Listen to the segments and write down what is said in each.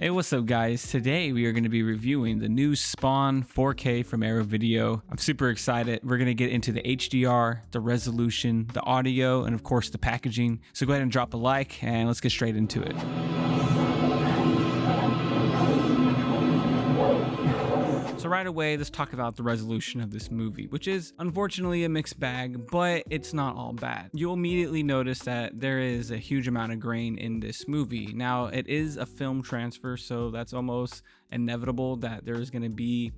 Hey, what's up, guys? Today we are going to be reviewing the new Spawn 4K from Arrow Video. I'm super excited. We're going to get into the HDR, the resolution, the audio, and of course the packaging. So go ahead and drop a like and let's get straight into it. So right away, let's talk about the resolution of this movie, which is unfortunately a mixed bag, but it's not all bad. You'll immediately notice that there is a huge amount of grain in this movie. Now, it is a film transfer, so that's almost inevitable that there's going to be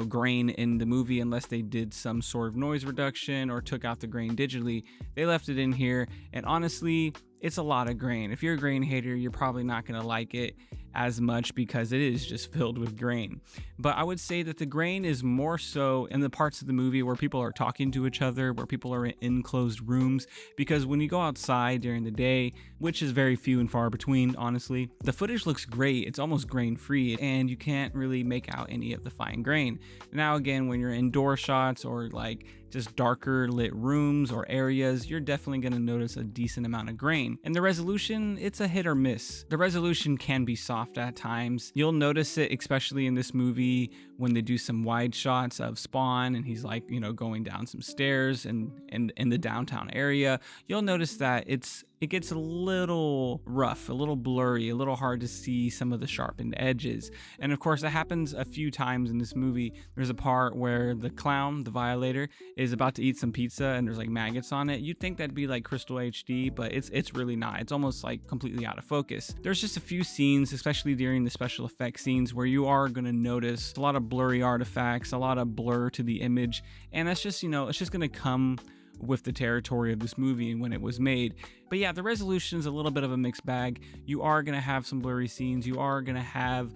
grain in the movie unless they did some sort of noise reduction or took out the grain digitally. They left it in here, and honestly, it's a lot of grain. If you're a grain hater, you're probably not going to like it as much because it is just filled with grain. But I would say that the grain is more so in the parts of the movie where people are talking to each other, where people are in enclosed rooms, because when you go outside during the day, which is very few and far between, honestly, the footage looks great. It's almost grain free and you can't really make out any of the fine grain. Now, again, when you're indoor shots or like just darker lit rooms or areas, you're definitely going to notice a decent amount of grain. And the resolution, it's a hit or miss. The resolution can be soft at times. You'll notice it, especially in this movie, when they do some wide shots of Spawn and he's like, going down some stairs and in the downtown area. You'll notice that it gets a little rough, a little blurry, a little hard to see some of the sharpened edges. And of course, that happens a few times in this movie. There's a part where the clown, the violator, is about to eat some pizza and there's like maggots on it. You'd think that'd be like crystal HD, but it's really not. It's almost like completely out of focus. There's just a few scenes, especially during the special effects scenes, where you are going to notice a lot of blurry artifacts, a lot of blur to the image. And that's just, it's just going to come with the territory of this movie and when it was made. But yeah, the resolution is a little bit of a mixed bag. You are going to have some blurry scenes. You are going to have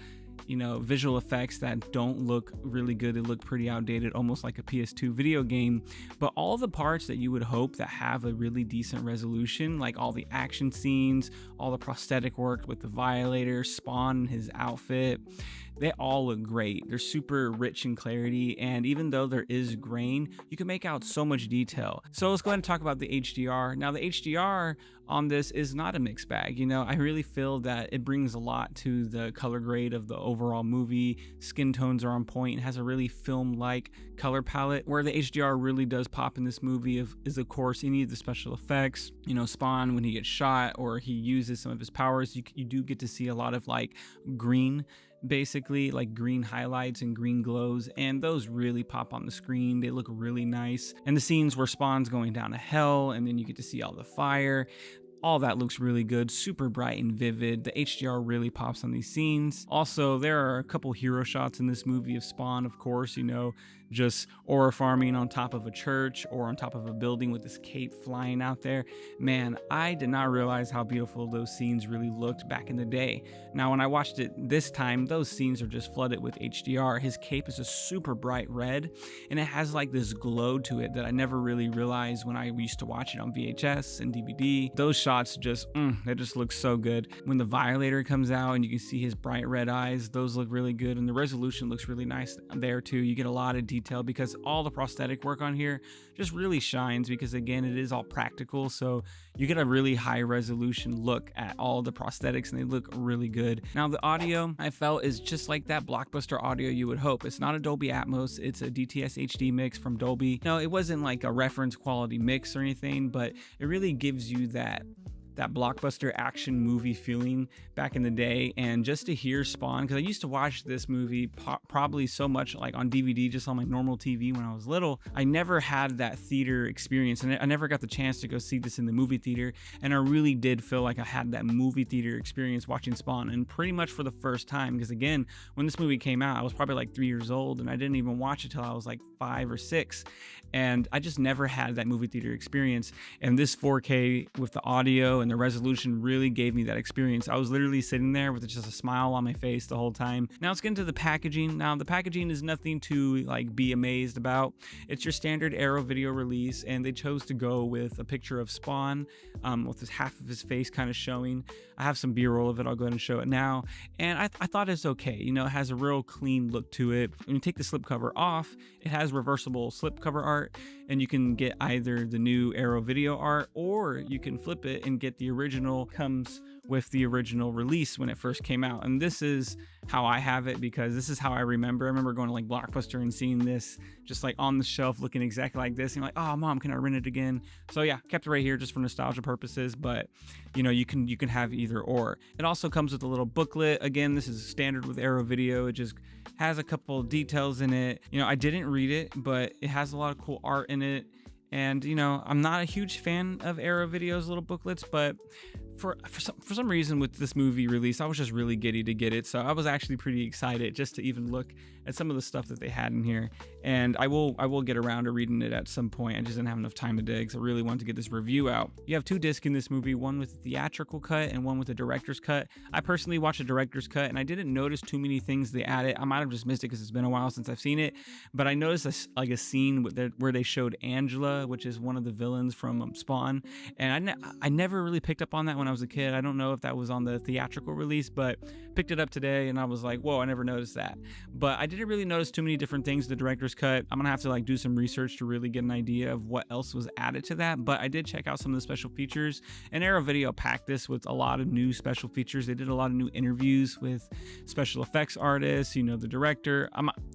visual effects that don't look really good. They look pretty outdated, almost like a PS2 video game. But all the parts that you would hope that have a really decent resolution, like all the action scenes, all the prosthetic work with the Violator, Spawn, his outfit, they all look great. They're super rich in clarity, and even though there is grain, you can make out so much detail. So let's go ahead and talk about the HDR. Now, the HDR on this is not a mixed bag. I really feel that it brings a lot to the color grade of the overall movie. Skin tones are on point. It has a really film-like color palette. Where the HDR really does pop in this movie is of course any of the special effects. Spawn, when he gets shot or he uses some of his powers, you do get to see a lot of like green, basically like green highlights and green glows, and those really pop on the screen. They look really nice. And the scenes where Spawn's going down to hell and then you get to see all the fire, all that looks really good, super bright and vivid. The HDR really pops on these scenes. Also, there are a couple hero shots in this movie of Spawn, of course, just aura farming on top of a church or on top of a building with this cape flying out there. Man, I did not realize how beautiful those scenes really looked back in the day. Now, when I watched it this time, those scenes are just flooded with HDR. His cape is a super bright red, and it has like this glow to it that I never really realized when I used to watch it on VHS and DVD. Those shots they just look so good. When the Violator comes out and you can see his bright red eyes, those look really good, and the resolution looks really nice there too. You get a lot of detail because all the prosthetic work on here just really shines, because again, it is all practical, so you get a really high resolution look at all the prosthetics and they look really good. Now, the audio, I felt, is just like that blockbuster audio you would hope. It's not a Dolby Atmos, it's a DTS HD mix from Dolby. No, it wasn't like a reference quality mix or anything, but it really gives you that blockbuster action movie feeling back in the day. And just to hear Spawn, because I used to watch this movie probably so much like on DVD, just on my normal TV when I was little, I never had that theater experience, and I never got the chance to go see this in the movie theater. And I really did feel like I had that movie theater experience watching Spawn, and pretty much for the first time, because again, when this movie came out, I was probably like 3 years old, and I didn't even watch it till I was like 5 or 6, and I just never had that movie theater experience. And this 4K with the audio and the resolution really gave me that experience. I was literally sitting there with just a smile on my face the whole time. Now let's get into the packaging. Now, the packaging is nothing to like be amazed about. It's your standard Arrow Video release, and they chose to go with a picture of Spawn with his half of his face kind of showing. I have some B-roll of it. I'll go ahead and show it now. And I thought it's okay. It has a real clean look to it. When you take the slipcover off, it has reversible slipcover art, and you can get either the new Arrow Video art, or you can flip it and get that the original comes with the original release when it first came out. And this is how I have it, because this is how I remember. I remember going to like Blockbuster and seeing this just like on the shelf looking exactly like this. And you're like, oh, Mom, can I rent it again? So yeah, kept it right here just for nostalgia purposes. But you know, you can have either or. It also comes with a little booklet. Again, this is standard with Arrow Video. It just has a couple details in it. You know, I didn't read it, but it has a lot of cool art in it. And you know, I'm not a huge fan of Arrow Video's little booklets, but for some reason with this movie release, I was just really giddy to get it. So I was actually pretty excited just to even look at some of the stuff that they had in here. And I will get around to reading it at some point. I just didn't have enough time today because I really wanted to get this review out. You have 2 discs in this movie, one with the theatrical cut and one with the director's cut. I personally watched the director's cut and I didn't notice too many things they added. I might have just missed it because it's been a while since I've seen it, but I noticed a scene where they showed Angela, which is one of the villains from Spawn, and I never really picked up on that when I was a kid. I don't know if that was on the theatrical release, but picked it up today and I was like, whoa, I never noticed that. But I didn't really notice too many different things in the director's cut. I'm gonna have to like do some research to really get an idea of what else was added to that. But I did check out some of the special features, and Arrow Video packed this with a lot of new special features. They did a lot of new interviews with special effects artists, you know, the director.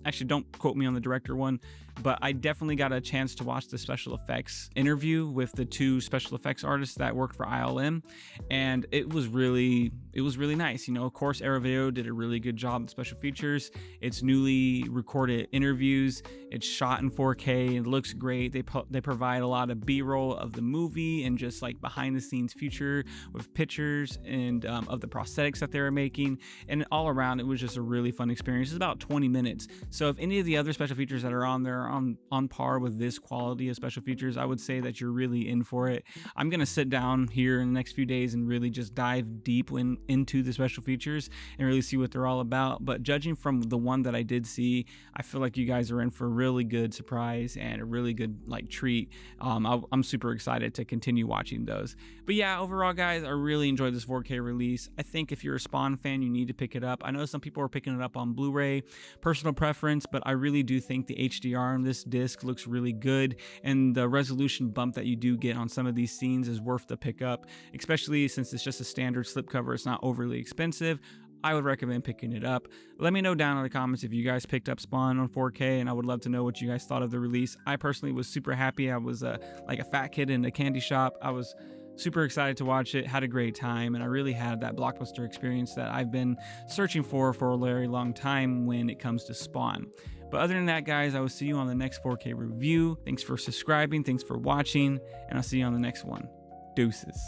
Actually, don't quote me on the director one, but I definitely got a chance to watch the special effects interview with the 2 special effects artists that worked for ILM, and it was really nice. You know, of course, Arrow Video did a really good job with special features. It's newly recorded interviews. It's shot in 4K. It looks great. They provide a lot of B-roll of the movie and just like behind the scenes feature with pictures and of the prosthetics that they were making. And all around, it was just a really fun experience. It's about 20 minutes. So if any of the other special features that are on there are on par with this quality of special features, I would say that you're really in for it. I'm going to sit down here in the next few days and really just dive deep into the special features and really see what they're all about. But judging from the one that I did see, I feel like you guys are in for a really good surprise and a really good like treat. I'm super excited to continue watching those. But yeah, overall guys, I really enjoyed this 4K release. I think if you're a Spawn fan, you need to pick it up. I know some people are picking it up on Blu-ray, personal preference, but I really do think the HDR on this disc looks really good, and the resolution bump that you do get on some of these scenes is worth the pickup, especially since it's just a standard slipcover. It's not overly expensive. I would recommend picking it up. Let me know down in the comments if you guys picked up Spawn on 4K, and I would love to know what you guys thought of the release. I personally was super happy. I was like a fat kid in a candy shop. I was super excited to watch it, had a great time, and I really had that Blockbuster experience that I've been searching for a very long time when it comes to Spawn. But other than that, guys, I will see you on the next 4K review. Thanks for subscribing, thanks for watching, and I'll see you on the next one. Deuces.